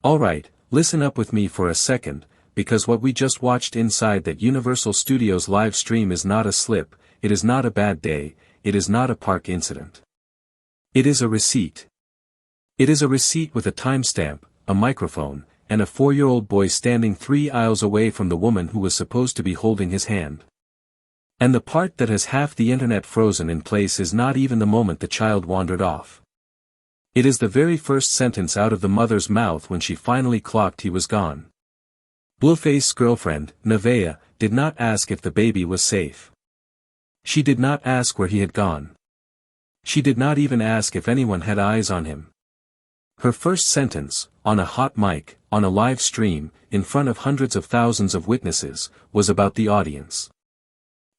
Alright, listen up with me for a second, because what we just watched inside that Universal Studios live stream is not a slip, it is not a bad day, it is not a park incident. It is a receipt. It is a receipt with a timestamp, a microphone, and a 4-year-old boy standing 3 aisles away from the woman who was supposed to be holding his hand. And the part that has half the internet frozen in place is not even the moment the child wandered off. It is the very first sentence out of the mother's mouth when she finally clocked he was gone. Blueface's girlfriend, Nevaeh, did not ask if the baby was safe. She did not ask where he had gone. She did not even ask if anyone had eyes on him. Her first sentence, on a hot mic, on a live stream, in front of hundreds of thousands of witnesses, was about the audience.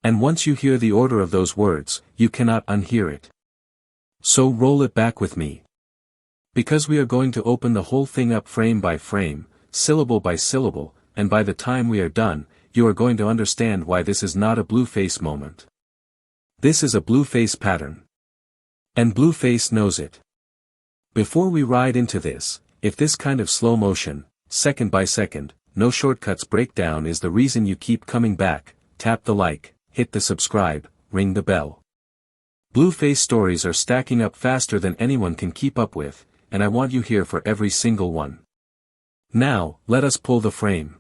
And once you hear the order of those words, you cannot unhear it. So roll it back with me. Because we are going to open the whole thing up frame by frame, syllable by syllable, and by the time we are done, you are going to understand why this is not a Blueface moment. This is a Blueface pattern. And Blueface knows it. Before we ride into this, if this kind of slow motion, second by second, no shortcuts breakdown is the reason you keep coming back, tap the like, hit the subscribe, ring the bell. Blueface stories are stacking up faster than anyone can keep up with, and I want you here for every single one. Now, let us pull the frame.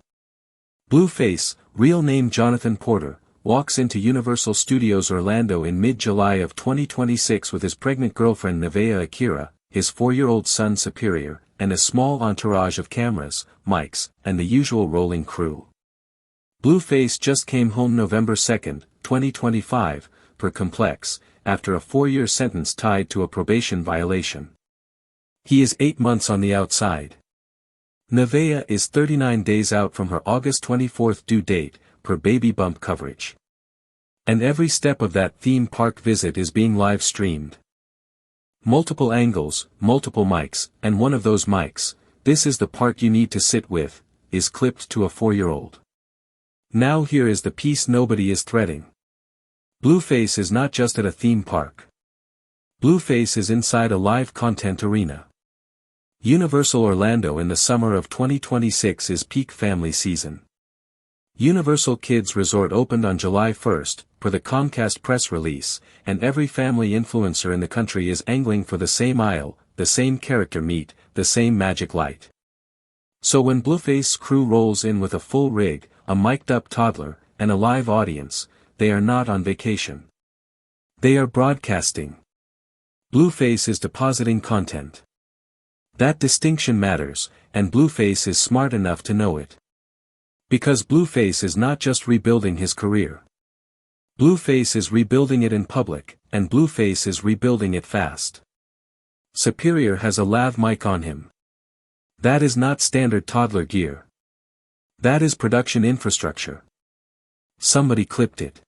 Blueface, real name Jonathan Porter, walks into Universal Studios Orlando in mid-July of 2026 with his pregnant girlfriend Nevaeh Akira, his 4-year-old son Superior, and a small entourage of cameras, mics, and the usual rolling crew. Blueface just came home November 2, 2025, per Complex, after a 4-year sentence tied to a probation violation. He is 8 months on the outside. Nevaeh is 39 days out from her August 24 due date, per baby bump coverage. And every step of that theme park visit is being live streamed. Multiple angles, multiple mics, and one of those mics, this is the part you need to sit with, is clipped to a 4-year-old. Now here is the piece nobody is threading. Blueface is not just at a theme park. Blueface is inside a live content arena. Universal Orlando in the summer of 2026 is peak family season. Universal Kids Resort opened on July 1, per the Comcast press release, and every family influencer in the country is angling for the same aisle, the same character meet, the same magic light. So when Blueface's crew rolls in with a full rig, a mic'd-up toddler, and a live audience, they are not on vacation. They are broadcasting. Blueface is depositing content. That distinction matters, and Blueface is smart enough to know it. Because Blueface is not just rebuilding his career. Blueface is rebuilding it in public, and Blueface is rebuilding it fast. Superior has a lav mic on him. That is not standard toddler gear. That is production infrastructure. Somebody clipped it.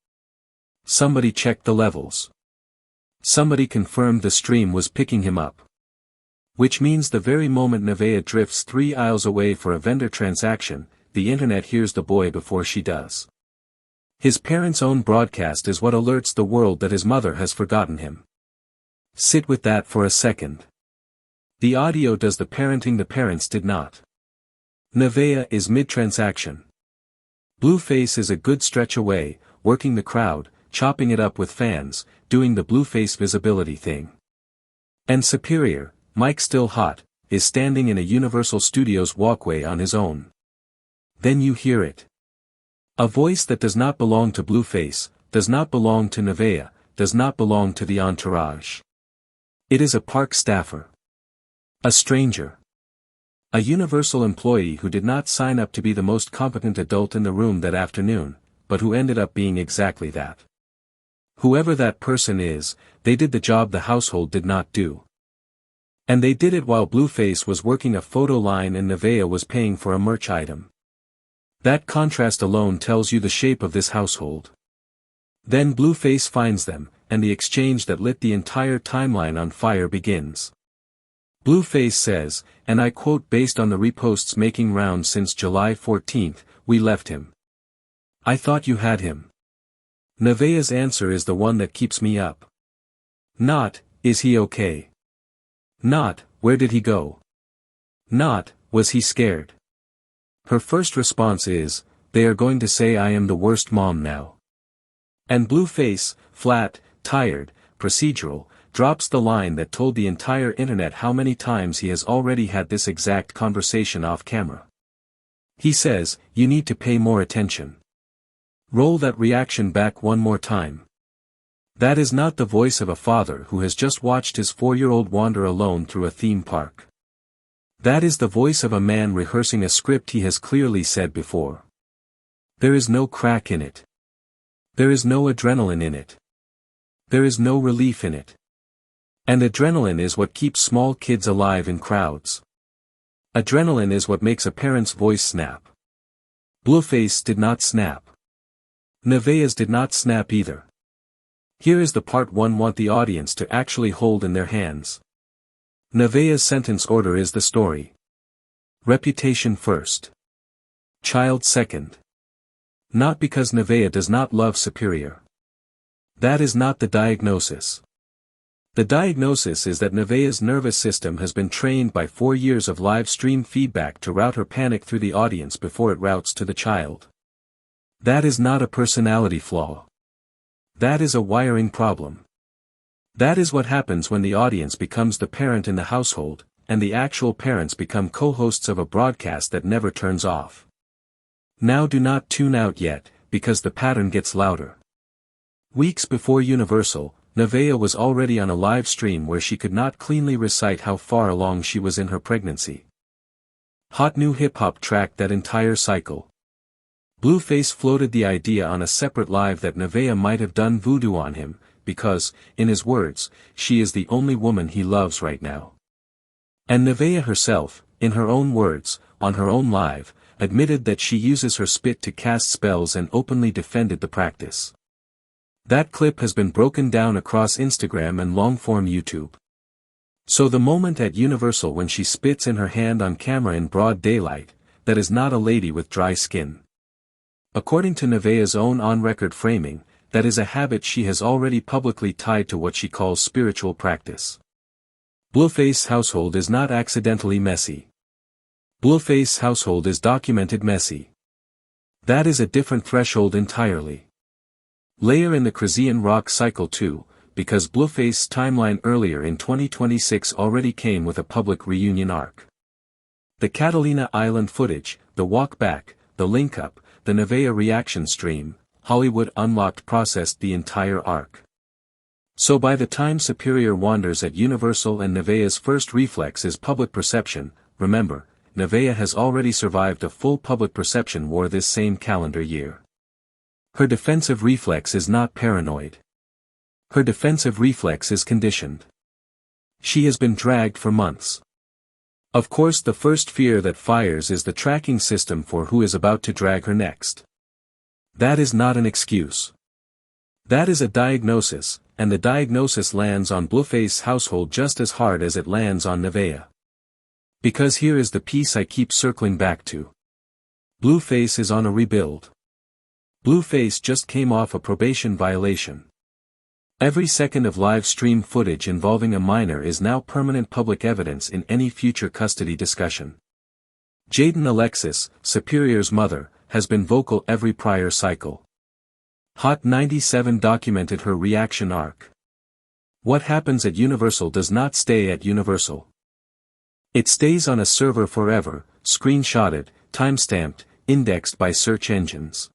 Somebody checked the levels. Somebody confirmed the stream was picking him up. Which means the very moment Nevaeh drifts 3 aisles away for a vendor transaction, the internet hears the boy before she does. His parents' own broadcast is what alerts the world that his mother has forgotten him. Sit with that for a second. The audio does the parenting the parents did not. Nevaeh is mid-transaction. Blueface is a good stretch away, working the crowd, chopping it up with fans, doing the Blueface visibility thing. And Superior, mic still hot, is standing in a Universal Studios walkway on his own. Then you hear it. A voice that does not belong to Blueface, does not belong to Nevaeh, does not belong to the entourage. It is a park staffer. A stranger. A Universal employee who did not sign up to be the most competent adult in the room that afternoon, but who ended up being exactly that. Whoever that person is, they did the job the household did not do. And they did it while Blueface was working a photo line and Nevaeh was paying for a merch item. That contrast alone tells you the shape of this household. Then Blueface finds them, and the exchange that lit the entire timeline on fire begins. Blueface says, and I quote based on the reposts making rounds since July 14, "We left him. I thought you had him." Nevaeh's answer is the one that keeps me up. Not, is he okay? Not, where did he go? Not, Was he scared? Her first response is, they are going to say I am the worst mom now. And Blueface, flat, tired, procedural, drops the line that told the entire internet how many times he has already had this exact conversation off camera. He says, you need to pay more attention. Roll that reaction back one more time. That is not the voice of a father who has just watched his 4-year-old wander alone through a theme park. That is the voice of a man rehearsing a script he has clearly said before. There is no crack in it. There is no adrenaline in it. There is no relief in it. And adrenaline is what keeps small kids alive in crowds. Adrenaline is what makes a parent's voice snap. Blueface did not snap. Nevaeh's did not snap either. Here is the part one want the audience to actually hold in their hands. Nevaeh's sentence order is the story. Reputation first. Child second. Not because Nevaeh does not love Superior. That is not the diagnosis. The diagnosis is that Nevaeh's nervous system has been trained by 4 years of live stream feedback to route her panic through the audience before it routes to the child. That is not a personality flaw. That is a wiring problem. That is what happens when the audience becomes the parent in the household, and the actual parents become co-hosts of a broadcast that never turns off. Now do not tune out yet, because the pattern gets louder. Weeks before Universal, Nevaeh was already on a live stream where she could not cleanly recite how far along she was in her pregnancy. Hot new hip-hop tracked that entire cycle. Blueface floated the idea on a separate live that Nevaeh might have done voodoo on him, because, in his words, she is the only woman he loves right now. And Nevaeh herself, in her own words, on her own live, admitted that she uses her spit to cast spells and openly defended the practice. That clip has been broken down across Instagram and long-form YouTube. So the moment at Universal when she spits in her hand on camera in broad daylight, that is not a lady with dry skin. According to Nevaeh's own on-record framing, that is a habit she has already publicly tied to what she calls spiritual practice. Blueface's household is not accidentally messy. Blueface's household is documented messy. That is a different threshold entirely. Layer in the Chrisean Rock cycle too, because Blueface's timeline earlier in 2026 already came with a public reunion arc. The Catalina Island footage, the walk back, the link-up, the Nevaeh reaction stream, Hollywood Unlocked processed the entire arc. So by the time Superior wanders at Universal and Nevaeh's first reflex is public perception, remember, Nevaeh has already survived a full public perception war this same calendar year. Her defensive reflex is not paranoid. Her defensive reflex is conditioned. She has been dragged for months. Of course the first fear that fires is the tracking system for who is about to drag her next. That is not an excuse. That is a diagnosis, and the diagnosis lands on Blueface's household just as hard as it lands on Nevaeh. Because here is the piece I keep circling back to. Blueface is on a rebuild. Blueface just came off a probation violation. Every second of live stream footage involving a minor is now permanent public evidence in any future custody discussion. Jaydan Alexis, Superior's mother, has been vocal every prior cycle. Hot 97 documented her reaction arc. What happens at Universal does not stay at Universal. It stays on a server forever, screenshotted, timestamped, indexed by search engines.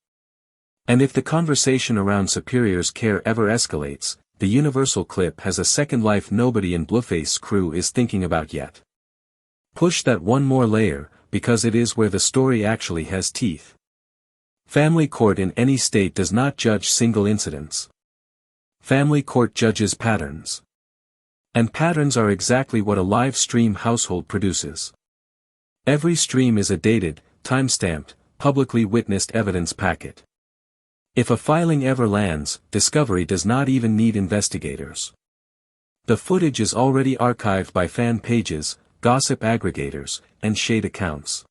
And if the conversation around Superior's care ever escalates, the Universal clip has a second life nobody in Blueface's crew is thinking about yet. Push that one more layer, because it is where the story actually has teeth. Family court in any state does not judge single incidents. Family court judges patterns. And patterns are exactly what a live stream household produces. Every stream is a dated, time-stamped, publicly witnessed evidence packet. If a filing ever lands, discovery does not even need investigators. The footage is already archived by fan pages, gossip aggregators, and shade accounts.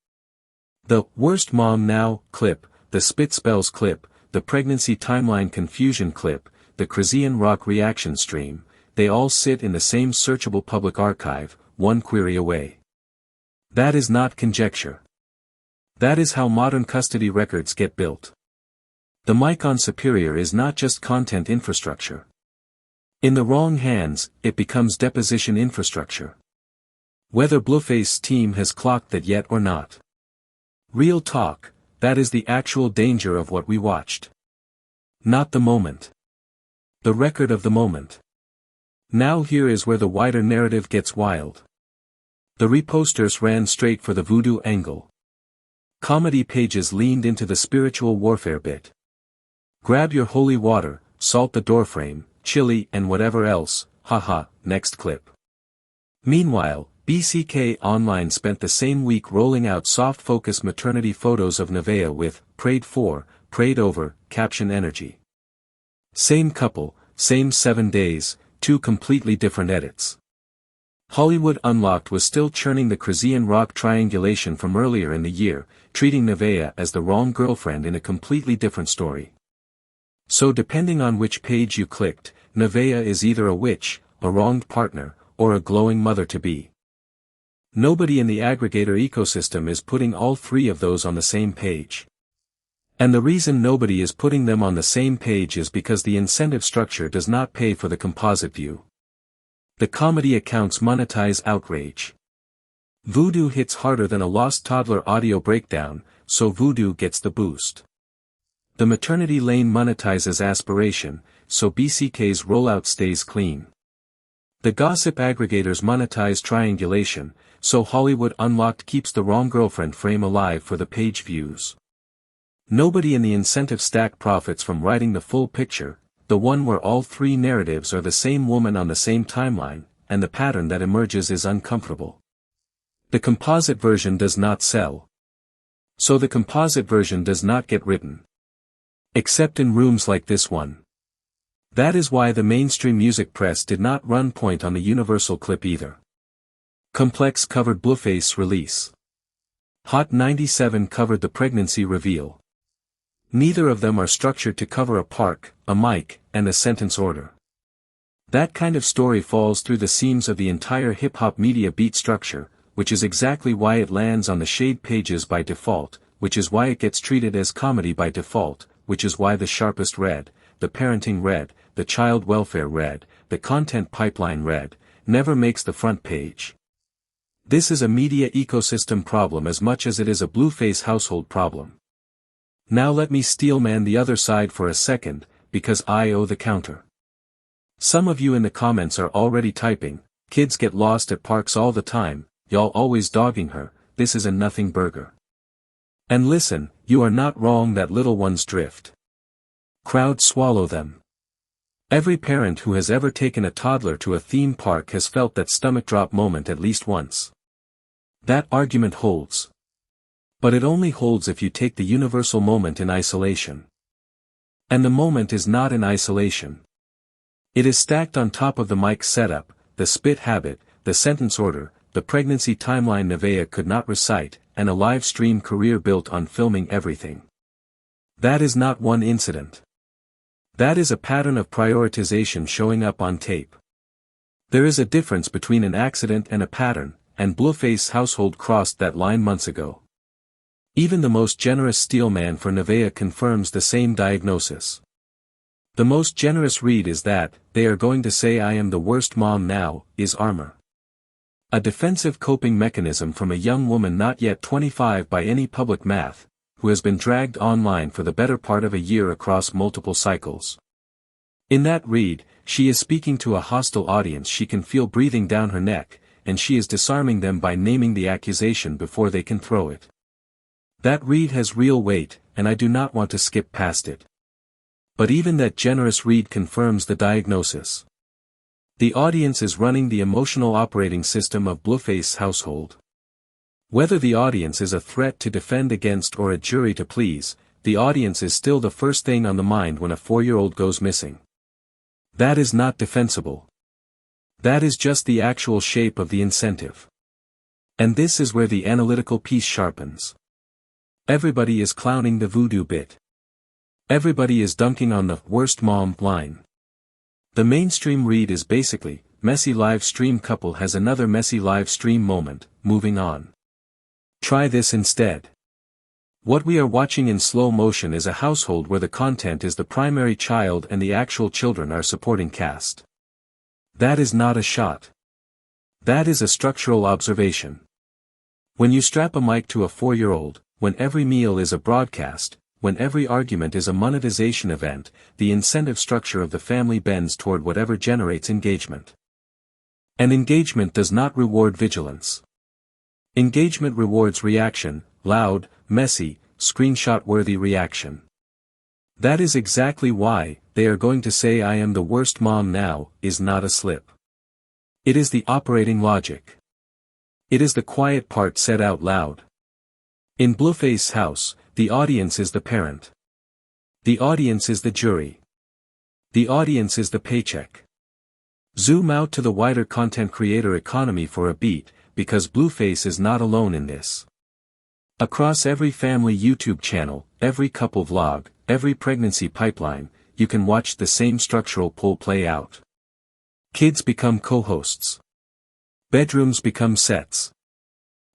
The "Worst Mom Now" clip, the Spit Spells clip, the Pregnancy Timeline Confusion clip, the Chrisean Rock reaction stream, they all sit in the same searchable public archive, one query away. That is not conjecture. That is how modern custody records get built. The mic on Superior is not just content infrastructure. In the wrong hands, it becomes deposition infrastructure. Whether Blueface's team has clocked that yet or not. Real talk, that is the actual danger of what we watched. Not the moment. The record of the moment. Now here is where the wider narrative gets wild. The reposters ran straight for the voodoo angle. Comedy pages leaned into the spiritual warfare bit. Grab your holy water, salt the doorframe, chili and whatever else, haha, next clip. Meanwhile, BCK Online spent the same week rolling out soft-focus maternity photos of Nevaeh with, prayed for, prayed over, caption energy. Same couple, same 7 days, 2 completely different edits. Hollywood Unlocked was still churning the Chrisean Rock triangulation from earlier in the year, treating Nevaeh as the wrong girlfriend in a completely different story. So depending on which page you clicked, Nevaeh is either a witch, a wronged partner, or a glowing mother-to-be. Nobody in the aggregator ecosystem is putting all 3 of those on the same page. And the reason nobody is putting them on the same page is because the incentive structure does not pay for the composite view. The comedy accounts monetize outrage. Voodoo hits harder than a lost toddler audio breakdown, so Voodoo gets the boost. The maternity lane monetizes aspiration, so BCK's rollout stays clean. The gossip aggregators monetize triangulation, so Hollywood Unlocked keeps the wrong girlfriend frame alive for the page views. Nobody in the incentive stack profits from writing the full picture, the one where all 3 narratives are the same woman on the same timeline, and the pattern that emerges is uncomfortable. The composite version does not sell. So the composite version does not get written. Except in rooms like this one. That is why the mainstream music press did not run point on the Universal clip either. Complex covered Blueface release. Hot 97 covered the pregnancy reveal. Neither of them are structured to cover a park, a mic, and a sentence order. That kind of story falls through the seams of the entire hip-hop media beat structure, which is exactly why it lands on the shade pages by default, which is why it gets treated as comedy by default, which is why the sharpest read, the parenting read, the child welfare read, the content pipeline read, never makes the front page. This is a media ecosystem problem as much as it is a Blueface household problem. Now let me steelman the other side for a second, because I owe the counter. Some of you in the comments are already typing, kids get lost at parks all the time, y'all always dogging her, this is a nothing burger. And listen, you are not wrong that little ones drift. Crowds swallow them. Every parent who has ever taken a toddler to a theme park has felt that stomach drop moment at least once. That argument holds. But it only holds if you take the universal moment in isolation. And the moment is not in isolation. It is stacked on top of the mic setup, the spit habit, the sentence order, the pregnancy timeline Nevaeh could not recite, and a live stream career built on filming everything. That is not one incident. That is a pattern of prioritization showing up on tape. There is a difference between an accident and a pattern, and Blueface household crossed that line months ago. Even the most generous steelman for Nevaeh confirms the same diagnosis. The most generous read is that, they are going to say I am the worst mom now, is armor. A defensive coping mechanism from a young woman not yet 25 by any public math, who has been dragged online for the better part of a year across multiple cycles. In that read, she is speaking to a hostile audience she can feel breathing down her neck, and she is disarming them by naming the accusation before they can throw it. That read has real weight, and I do not want to skip past it. But even that generous read confirms the diagnosis. The audience is running the emotional operating system of Blueface household. Whether the audience is a threat to defend against or a jury to please, the audience is still the first thing on the mind when a 4-year-old goes missing. That is not defensible. That is just the actual shape of the incentive. And this is where the analytical piece sharpens. Everybody is clowning the voodoo bit. Everybody is dunking on the worst mom line. The mainstream read is basically, messy live stream couple has another messy live stream moment, moving on. Try this instead. What we are watching in slow motion is a household where the content is the primary child and the actual children are supporting cast. That is not a shot. That is a structural observation. When you strap a mic to a 4-year-old, when every meal is a broadcast, when every argument is a monetization event, the incentive structure of the family bends toward whatever generates engagement. And engagement does not reward vigilance. Engagement rewards reaction, loud, messy, screenshot-worthy reaction. That is exactly why "they are going to say I am the worst mom now" is not a slip. It is the operating logic. It is the quiet part said out loud. In Blueface's house, the audience is the parent. The audience is the jury. The audience is the paycheck. Zoom out to the wider content creator economy for a beat, because Blueface is not alone in this. Across every family YouTube channel, every couple vlog, every pregnancy pipeline, you can watch the same structural pull play out. Kids become co-hosts. Bedrooms become sets.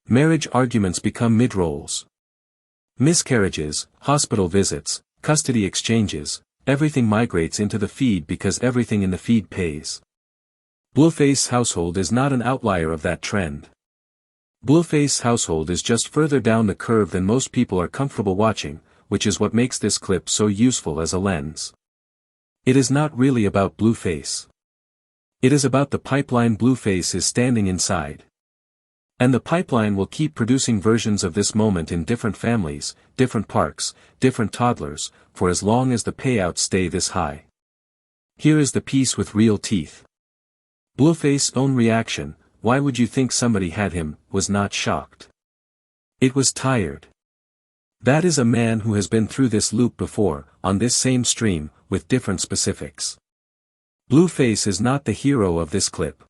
Marriage arguments become mid-rolls. Miscarriages, hospital visits, custody exchanges, everything migrates into the feed because everything in the feed pays. Blueface household is not an outlier of that trend. Blueface household is just further down the curve than most people are comfortable watching, which is what makes this clip so useful as a lens. It is not really about Blueface. It is about the pipeline Blueface is standing inside. And the pipeline will keep producing versions of this moment in different families, different parks, different toddlers, for as long as the payouts stay this high. Here is the piece with real teeth. Blueface's own reaction: "Why would you think somebody had him?" was not shocked. It was tired. That is a man who has been through this loop before, on this same stream, with different specifics. Blueface is not the hero of this clip.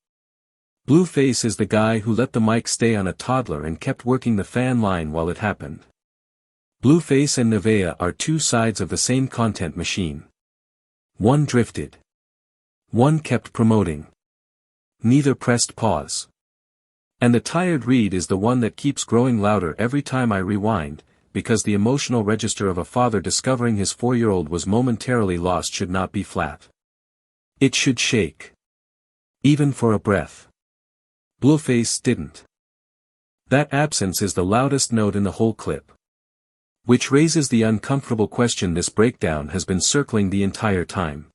Blueface is the guy who let the mic stay on a toddler and kept working the fan line while it happened. Blueface and Nevaeh are two sides of the same content machine. One drifted. One kept promoting. Neither pressed pause. And the tired read is the one that keeps growing louder every time I rewind, because the emotional register of a father discovering his 4-year-old was momentarily lost should not be flat. It should shake. Even for a breath. Blueface didn't. That absence is the loudest note in the whole clip. Which raises the uncomfortable question this breakdown has been circling the entire time.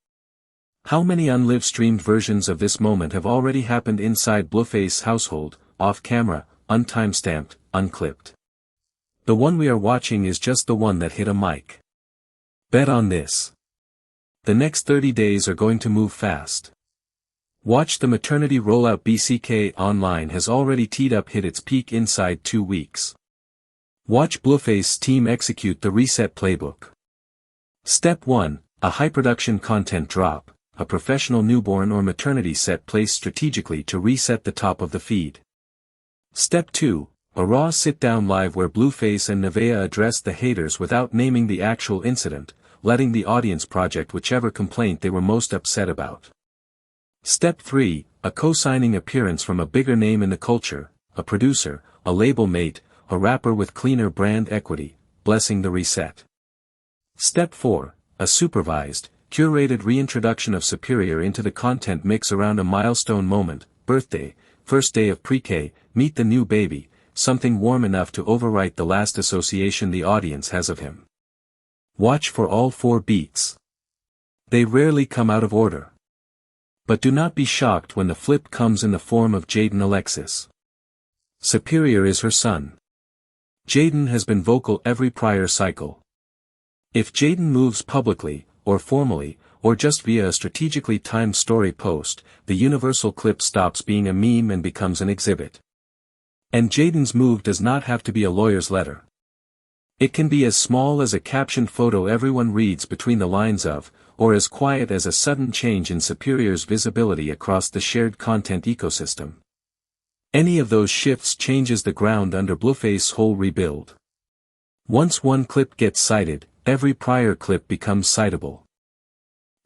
How many unlive streamed versions of this moment have already happened inside Blueface's household, off camera, untimestamped, unclipped? The one we are watching is just the one that hit a mic. Bet on this. The next 30 days are going to move fast. Watch the maternity rollout. BCK Online has already teed up hit its peak inside 2 weeks. Watch Blueface's team execute the reset playbook. Step 1, a high-production content drop, a professional newborn or maternity set placed strategically to reset the top of the feed. Step 2, a raw sit-down live where Blueface and Nevaeh address the haters without naming the actual incident, letting the audience project whichever complaint they were most upset about. Step 3, a co-signing appearance from a bigger name in the culture, a producer, a label mate, a rapper with cleaner brand equity, blessing the reset. Step 4, a supervised, curated reintroduction of Superior into the content mix around a milestone moment, birthday, first day of pre-K, meet the new baby, something warm enough to overwrite the last association the audience has of him. Watch for all 4 beats. They rarely come out of order. But do not be shocked when the flip comes in the form of Jaydan Alexis. Superior is her son. Jaydan has been vocal every prior cycle. If Jaydan moves publicly, or formally, or just via a strategically timed story post, the universal clip stops being a meme and becomes an exhibit. And Jaydan's move does not have to be a lawyer's letter. It can be as small as a captioned photo everyone reads between the lines of, or as quiet as a sudden change in Superior's visibility across the shared content ecosystem. Any of those shifts changes the ground under Blueface's whole rebuild. Once one clip gets cited, every prior clip becomes citable.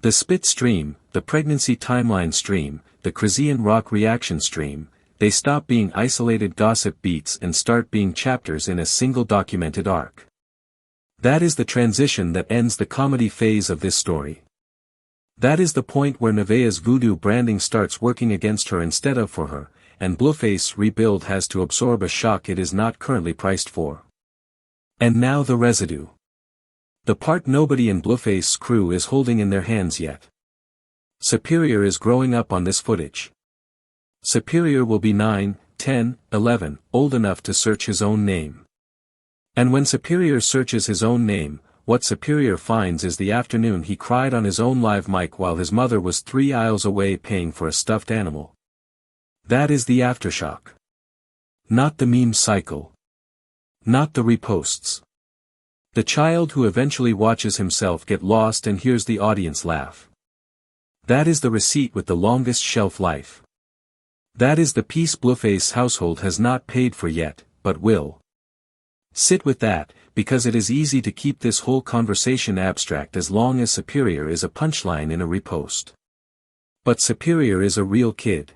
The spit stream, the pregnancy timeline stream, the Chrisean Rock reaction stream, they stop being isolated gossip beats and start being chapters in a single documented arc. That is the transition that ends the comedy phase of this story. That is the point where Nevaeh's voodoo branding starts working against her instead of for her, and Blueface rebuild has to absorb a shock it is not currently priced for. And now the residue. The part nobody in Blueface's crew is holding in their hands yet. Superior is growing up on this footage. Superior will be 9, 10, 11, old enough to search his own name. And when Superior searches his own name, what Superior finds is the afternoon he cried on his own live mic while his mother was 3 aisles away paying for a stuffed animal. That is the aftershock. Not the meme cycle. Not the reposts. The child who eventually watches himself get lost and hears the audience laugh. That is the receipt with the longest shelf life. That is the piece Blueface household has not paid for yet, but will. Sit with that, because it is easy to keep this whole conversation abstract as long as Superior is a punchline in a repost. But Superior is a real kid.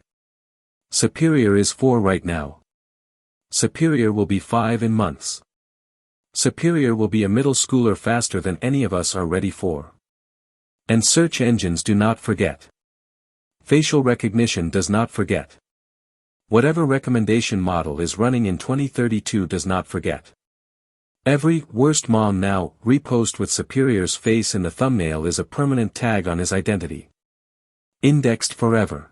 Superior is 4 right now. Superior will be 5 in months. Superior will be a middle schooler faster than any of us are ready for. And search engines do not forget. Facial recognition does not forget. Whatever recommendation model is running in 2032 does not forget. Every worst mom now repost with Superior's face in the thumbnail is a permanent tag on his identity. Indexed forever.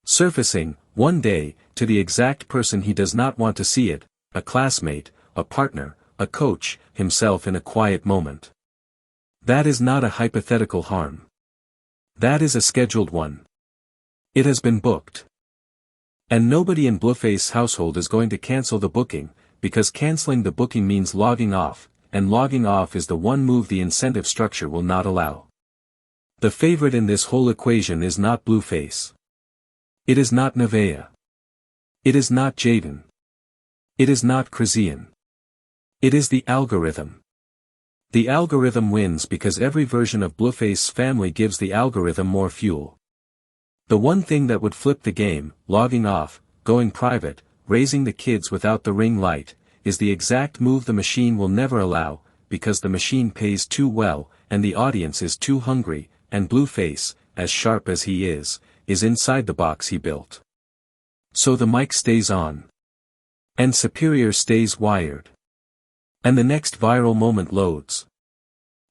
Surfacing, one day, to the exact person he does not want to see it, a classmate, a partner, a coach, himself in a quiet moment. That is not a hypothetical harm. That is a scheduled one. It has been booked. And nobody in Blueface household is going to cancel the booking, because canceling the booking means logging off, and logging off is the one move the incentive structure will not allow. The favorite in this whole equation is not Blueface. It is not Nevaeh. It is not Jaydan. It is not Chrisean. It is the algorithm. The algorithm wins because every version of Blueface's family gives the algorithm more fuel. The one thing that would flip the game, logging off, going private, raising the kids without the ring light, is the exact move the machine will never allow, because the machine pays too well, and the audience is too hungry, and Blueface, as sharp as he is inside the box he built. So the mic stays on. And Superior stays wired. And the next viral moment loads.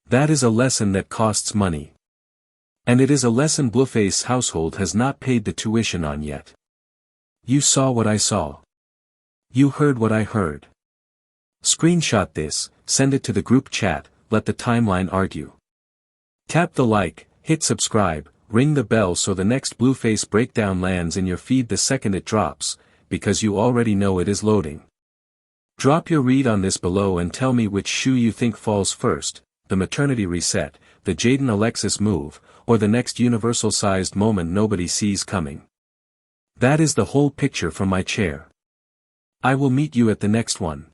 That is a lesson that costs money. And it is a lesson Blueface household has not paid the tuition on yet. You saw what I saw. You heard what I heard. Screenshot this, send it to the group chat, let the timeline argue. Tap the like, hit subscribe, ring the bell so the next Blueface breakdown lands in your feed the second it drops, because you already know it is loading. Drop your read on this below and tell me which shoe you think falls first, the maternity reset, the Jaydan Alexis move, or the next universal-sized moment nobody sees coming. That is the whole picture from my chair. I will meet you at the next one.